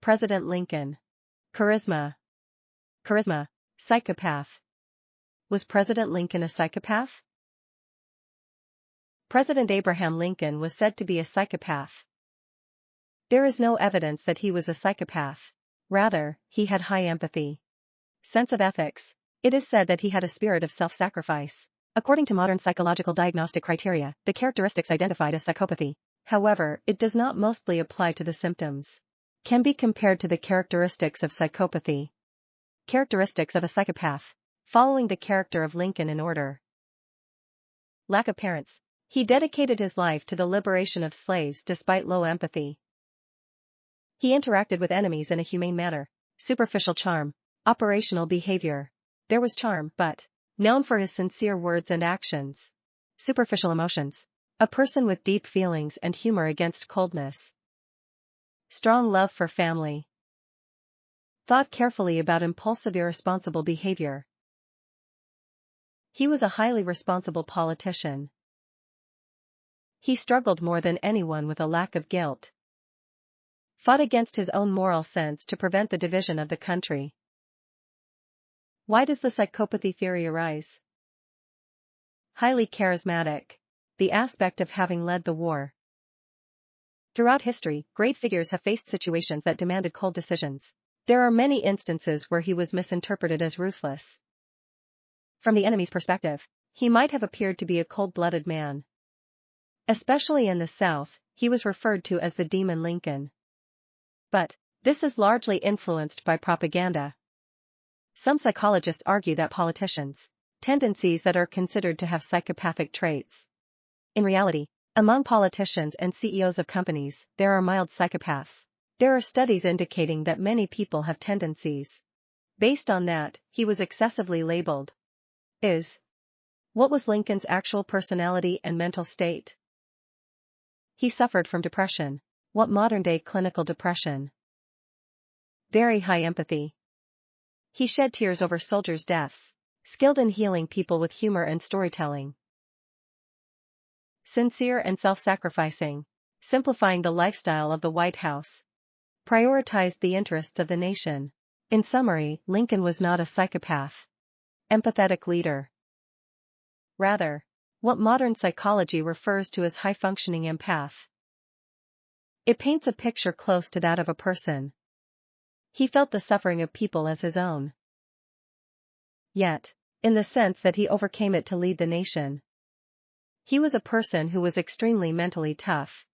President Lincoln. Charisma. Charisma. Psychopath. Was President Lincoln a psychopath? President Abraham Lincoln was said to be a psychopath. There is no evidence that he was a psychopath. Rather, he had high empathy. Sense of ethics. It is said that he had a spirit of self-sacrifice. According to modern psychological diagnostic criteria, the characteristics identified as psychopathy. However, it does not mostly apply to the symptoms. Can be compared to the characteristics of psychopathy. Characteristics of a psychopath. Following the character of Lincoln in order. Lack of parents. He dedicated his life to the liberation of slaves despite low empathy. He interacted with enemies in a humane manner. Superficial charm. Operational behavior. There was charm, but known for his sincere words and actions. Superficial emotions. A person with deep feelings and humor against coldness. Strong love for family. Thought carefully about impulsive irresponsible behavior. He was a highly responsible politician. He struggled more than anyone with a lack of guilt. Fought against his own moral sense to prevent the division of the country. Why does the psychopathy theory arise? Highly charismatic. The aspect of having led the war. Throughout history, great figures have faced situations that demanded cold decisions. There are many instances where he was misinterpreted as ruthless. From the enemy's perspective, he might have appeared to be a cold-blooded man. Especially in the South, he was referred to as the Demon Lincoln. But this is largely influenced by propaganda. Some psychologists argue that politicians tendencies that are considered to have psychopathic traits. In reality, among politicians and CEOs of companies, there are mild psychopaths. There are studies indicating that many people have tendencies. Based on that, he was excessively labeled. What was Lincoln's actual personality and mental state? He suffered from depression. What modern-day clinical depression? Very high empathy. He shed tears over soldiers' deaths. Skilled in healing people with humor and storytelling. Sincere and self-sacrificing. Simplifying the lifestyle of the White House. Prioritized the interests of the nation. In summary, Lincoln was not a psychopath. Empathetic leader. Rather, what modern psychology refers to as high-functioning empath. It paints a picture close to that of a person. He felt the suffering of people as his own. Yet, in the sense that he overcame it to lead the nation. He was a person who was extremely mentally tough.